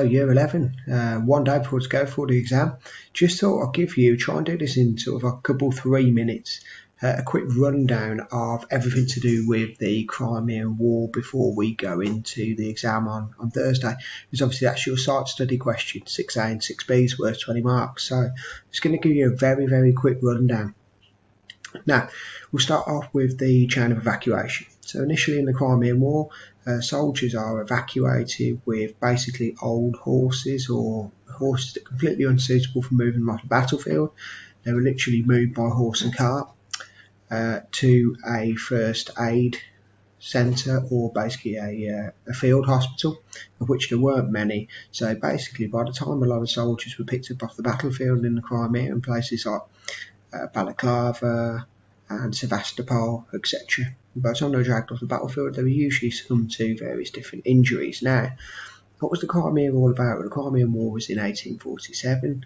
Year 11, one day before to go for the exam. Just thought I'd try and do this in sort of a couple 3 minutes, a quick rundown of everything to do with the Crimean War before we go into the exam on Thursday. Because obviously that's your site study question, 6A and 6B is worth 20 marks. So I'm just going to give you a very quick rundown. Now, we'll start off with the chain of evacuation. So initially in the Crimean War, soldiers are evacuated with basically old horses or horses that are completely unsuitable for moving off the battlefield. They were literally moved by horse and cart to a first aid centre or basically a field hospital, of which there weren't many. So basically by the time a lot of soldiers were picked up off the battlefield in the Crimea and places like Balaclava and Sevastopol, etc. By the time they were dragged off the battlefield, they were usually succumbed to various different injuries. Now, what was the Crimean War about? Well, the Crimean War was in 1847,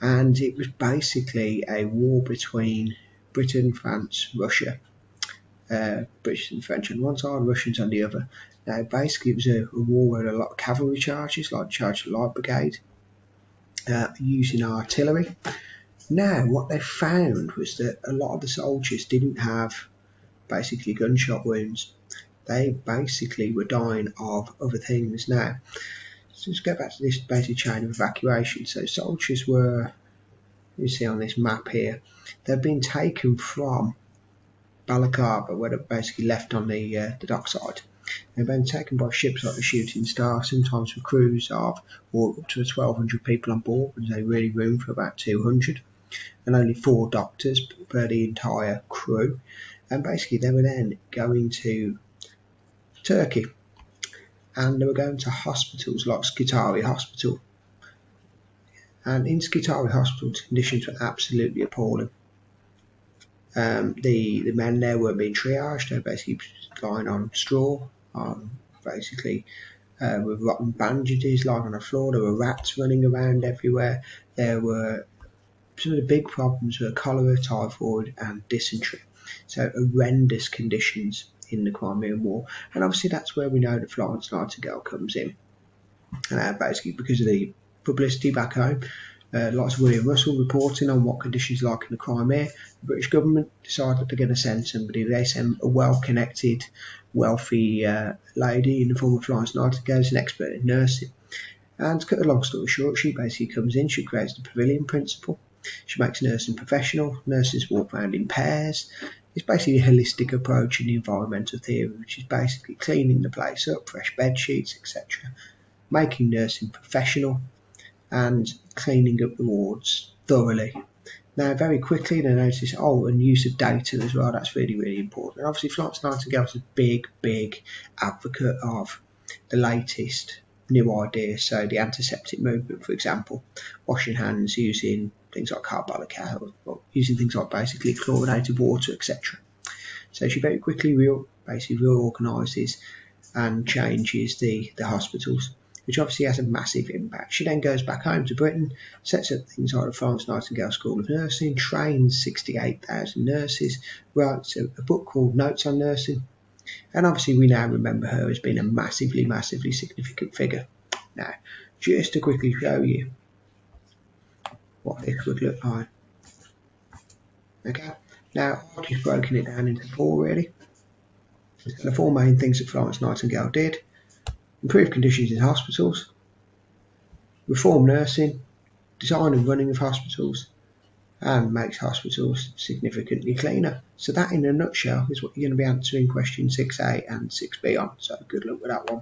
and it was basically a war between Britain, France, Russia. British and French on one side, Russians on the other. Now, basically, it was a war where a lot of cavalry charges, like the Charge of the Light Brigade, using artillery. Now, what they found was that a lot of the soldiers didn't have basically gunshot wounds. They basically were dying of other things. Now, so let's go back to this basic chain of evacuation. So soldiers were, you see on this map here, they've been taken from Balaclava, where they're basically left on the dockside. They've been taken by ships like the Shooting Star, sometimes with crews of or up to 1,200 people on board, and there's really room for about 200. And only 4 doctors per the entire crew. And basically they were then going to Turkey, and they were going to hospitals like Scutari Hospital. And in Scutari Hospital, conditions were absolutely appalling. The men there weren't being triaged. They were basically lying on straw, with rotten bandages lying on the floor. There were rats running around everywhere. There were some of the big problems were cholera, typhoid and dysentery. So horrendous conditions in the Crimean War. And obviously that's where we know that Florence Nightingale comes in. Basically because of the publicity back home, lots of William Russell reporting on what conditions are like in the Crimea. The British government decided that they're going to send somebody. They send a well-connected, wealthy lady in the form of Florence Nightingale, who's an expert in nursing. And to cut a long story short, she basically comes in, she creates the pavilion principle. She makes nursing professional. Nurses walk around in pairs. It's basically a holistic approach in the environmental theory, which is basically cleaning the place up, fresh bed sheets, etc. Making nursing professional and cleaning up the wards thoroughly. Now, very quickly they notice, and use of data as well. That's really important. And obviously, Florence Nightingale is a big advocate of the latest new ideas. So the antiseptic movement, for example, washing hands using things like carbolic or using things like basically chlorinated water, etc. So she very quickly reorganises and changes the hospitals, which obviously has a massive impact. She then goes back home to Britain, sets up things like the Florence Nightingale School of Nursing, trains 68,000 nurses, writes a book called Notes on Nursing, and obviously we now remember her as being a massively significant figure. Now, just to quickly show you what this would look like. Okay, now I've just broken it down into 4 really. The 4 main things that Florence Nightingale did: improve conditions in hospitals, reform nursing, design and running of hospitals, and makes hospitals significantly cleaner. So that in a nutshell is what you're going to be answering question 6A and 6B on. So good luck with that one.